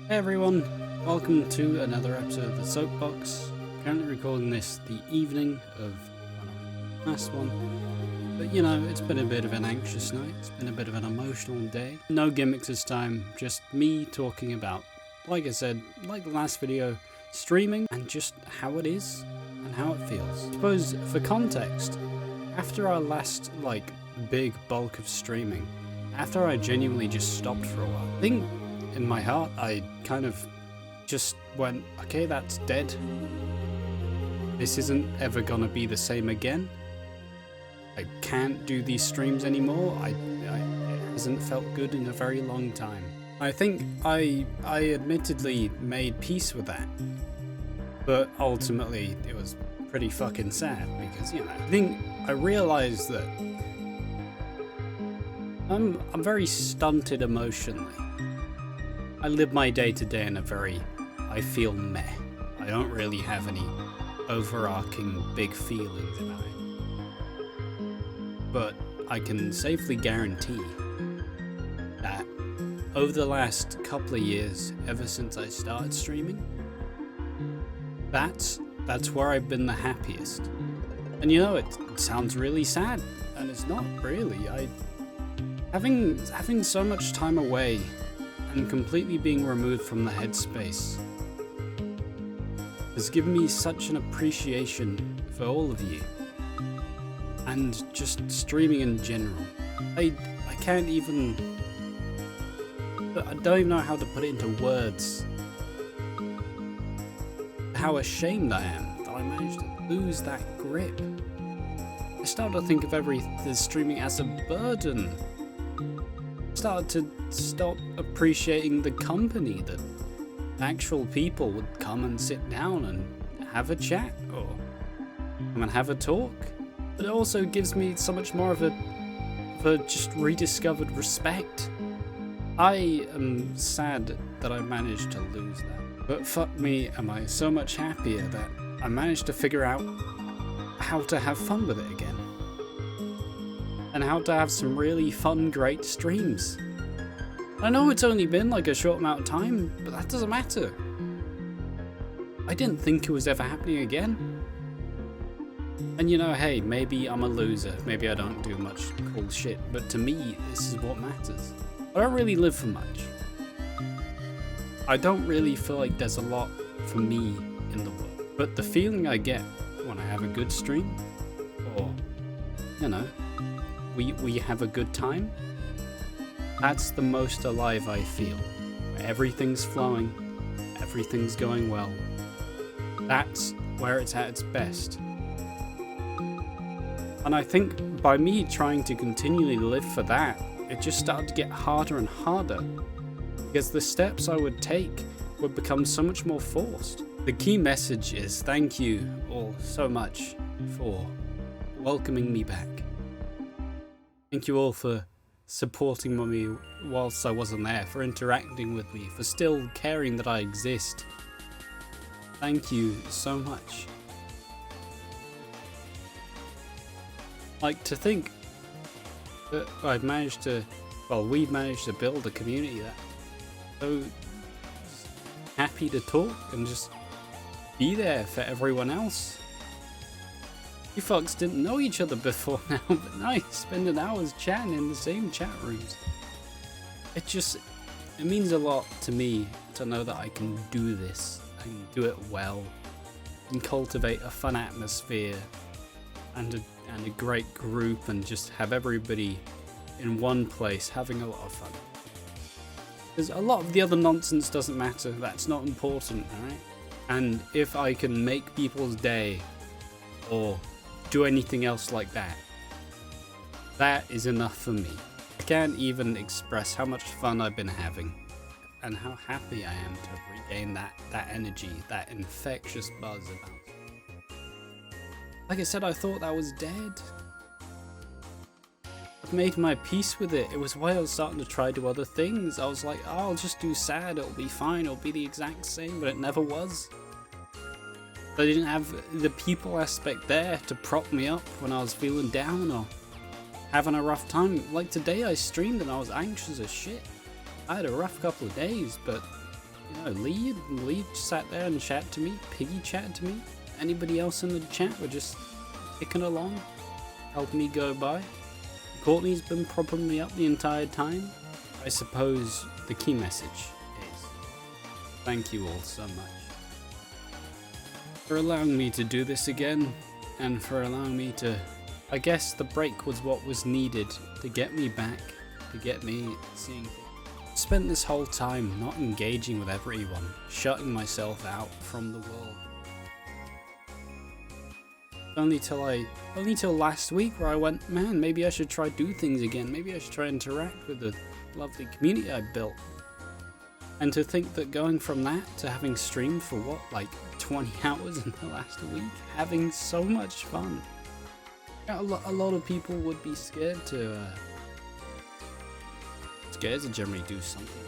Hey everyone, welcome to another episode of the Soapbox. Currently recording this the evening of the last one, but you know, it's been a bit of an anxious night, it's been a bit of an emotional day. No gimmicks this time, just me talking about, like I said, like the last video, streaming and just how it is and how it feels. I suppose for context, after our last big bulk of streaming, after I genuinely just stopped for a while, I think in my heart, I kind of just went, okay, that's dead. This isn't ever gonna be the same again. I can't do these streams anymore. It hasn't felt good in a very long time. I think I admittedly made peace with that, but ultimately it was pretty fucking sad because, you know, I think I realized that I'm very stunted emotionally. I live my day to day in a very, I feel meh. I don't really have any overarching big feelings about it. But I can safely guarantee that over the last couple of years, ever since I started streaming, that's where I've been the happiest. And you know, it sounds really sad, and it's not really. Having so much time away and completely being removed from the headspace has given me such an appreciation for all of you and just streaming in general. I don't even know how to put it into words how ashamed I am that I managed to lose that grip. I started to think of the streaming as a burden. Started to stop appreciating the company that actual people would come and sit down and have a chat or come and have a talk. But it also gives me so much more of a just rediscovered respect. I am sad that I managed to lose that. But fuck me, am I so much happier that I managed to figure out how to have fun with it again. And how to have some really fun, great streams. I know it's only been like a short amount of time, but that doesn't matter. I didn't think it was ever happening again. And you know, hey, maybe I'm a loser, maybe I don't do much cool shit, but to me, this is what matters. I don't really live for much. I don't really feel like there's a lot for me in the world. But the feeling I get when I have a good stream, or, you know, we have a good time, that's the most alive I feel. Where everything's flowing, everything's going well. That's where it's at its best. And I think by me trying to continually live for that, it just started to get harder and harder. Because the steps I would take would become so much more forced. The key message is thank you all so much for welcoming me back. Thank you all for supporting me whilst I wasn't there, for interacting with me, for still caring that I exist. Thank you so much. Like, to think that we've managed to build a community that so happy to talk and just be there for everyone else. You fucks didn't know each other before now, but now you're spending hours chatting in the same chat rooms. It means a lot to me to know that I can do this, I can do it well, and cultivate a fun atmosphere and a great group and just have everybody in one place having a lot of fun. Because a lot of the other nonsense doesn't matter, that's not important, alright? And if I can make people's day, or do anything else like that, that is enough for me. I can't even express how much fun I've been having and how happy I am to regain that energy, that infectious buzz about it. Like I said, I thought that was dead. I've made my peace with it. It was why I was starting to try to do other things. I was like, oh, I'll just do sad, it'll be fine, it'll be the exact same, but it never was. I didn't have the people aspect there to prop me up when I was feeling down or having a rough time. Like today I streamed and I was anxious as shit. I had a rough couple of days, but You know, Lee sat there and chatted to me. Piggy chatted to me. Anybody else in the chat were just ticking along, helping me go by. Courtney's been propping me up the entire time. I suppose the key message is thank you all so much for allowing me to do this again, and for allowing me to, I guess the break was what was needed to get me back, to get me seeing things. Spent this whole time not engaging with everyone, shutting myself out from the world. Only till last week where I went, man, maybe I should try do things again. Maybe I should try interact with the lovely community I built. And to think that going from that to having streamed for what, like 20 hours in the last week, having so much fun. A lot of people would be scared to generally do something.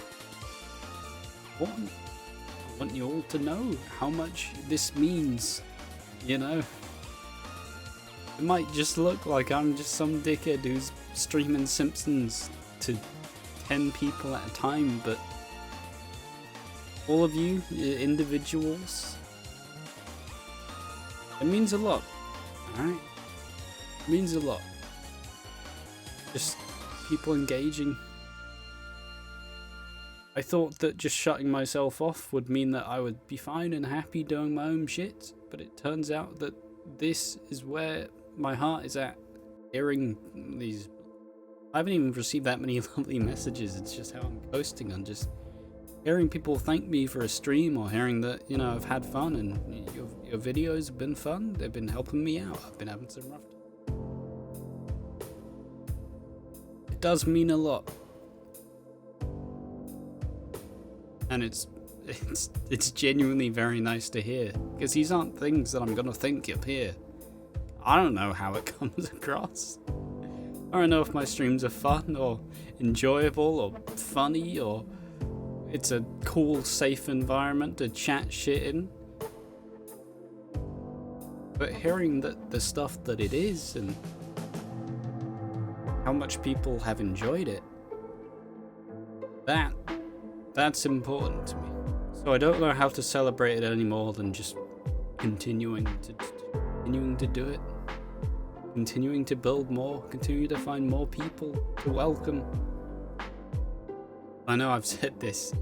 I want you all to know how much this means, you know. It might just look like I'm just some dickhead who's streaming Simpsons to 10 people at a time, but all of you individuals, it means a lot, alright? It means a lot. Just people engaging. I thought that just shutting myself off would mean that I would be fine and happy doing my own shit, but it turns out that this is where my heart is at. Hearing these, I haven't even received that many lovely messages. It's just how I'm posting on just hearing people thank me for a stream, or hearing that, you know, I've had fun and your videos have been fun. They've been helping me out. I've been having some rough times. It does mean a lot, and it's genuinely very nice to hear, because these aren't things that I'm gonna think up here. I don't know how it comes across. I don't know if my streams are fun or enjoyable or funny, or it's a cool, safe environment to chat shit in. But hearing that the stuff that it is and how much people have enjoyed it, that's important to me. So I don't know how to celebrate it any more than just continuing to do it. Continuing to build more, continue to find more people to welcome. I know I've said this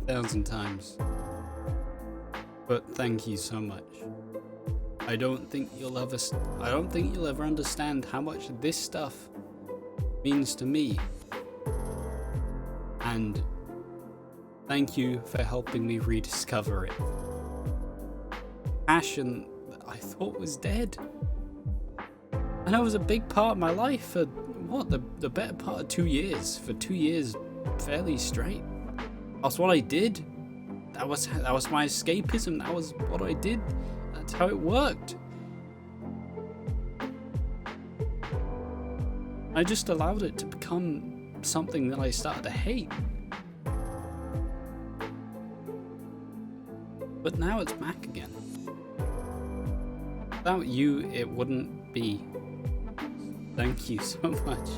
1,000 times, but thank you so much. I don't think you'll ever understand how much this stuff means to me. And thank you for helping me rediscover it. Passion that I thought was dead. And that was a big part of my life for what, the better part of 2 years. For 2 years, fairly straight. That's what I did. That was my escapism. That was what I did. That's how it worked. I just allowed it to become something that I started to hate. But now it's back again. Without you, it wouldn't be. Thank you so much.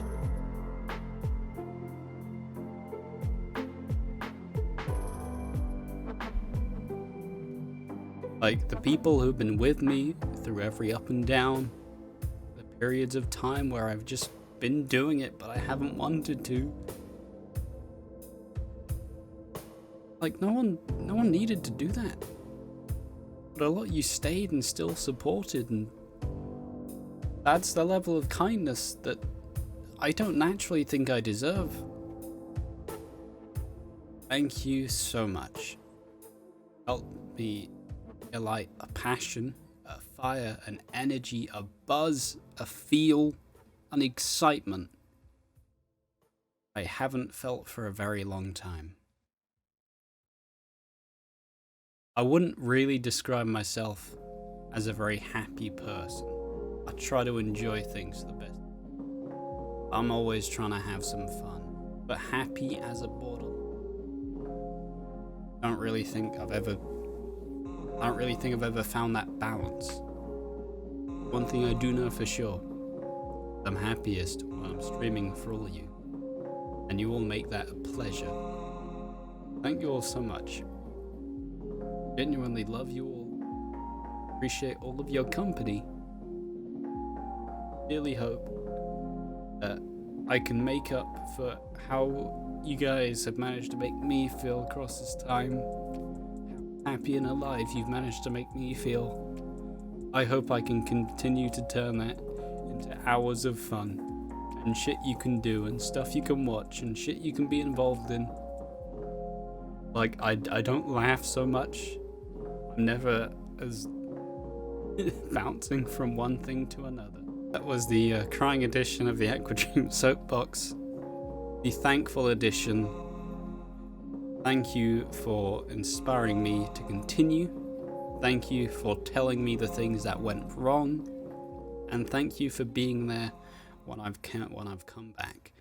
Like, the people who've been with me through every up and down, the periods of time where I've just been doing it but I haven't wanted to. Like, no one needed to do that. But a lot of you stayed and still supported, and that's the level of kindness that I don't naturally think I deserve. Thank you so much. Help me light a passion, a fire, an energy, a buzz, a feel, an excitement I haven't felt for a very long time. I wouldn't really describe myself as a very happy person. I try to enjoy things the best. I'm always trying to have some fun, but happy as a bottle. I don't really think I've ever found that balance. One thing I do know for sure, I'm happiest when I'm streaming for all of you, and you all make that a pleasure. Thank you all so much. Genuinely love you all. Appreciate all of your company. Really hope that I can make up for how you guys have managed to make me feel across this time. How happy and alive you've managed to make me feel. I hope I can continue to turn that into hours of fun and shit you can do and stuff you can watch and shit you can be involved in. Like, I don't laugh so much. I'm never as bouncing from one thing to another. That was the crying edition of the AquaDreams soapbox. The thankful edition. Thank you for inspiring me to continue. Thank you for telling me the things that went wrong. And thank you for being there when I've come back.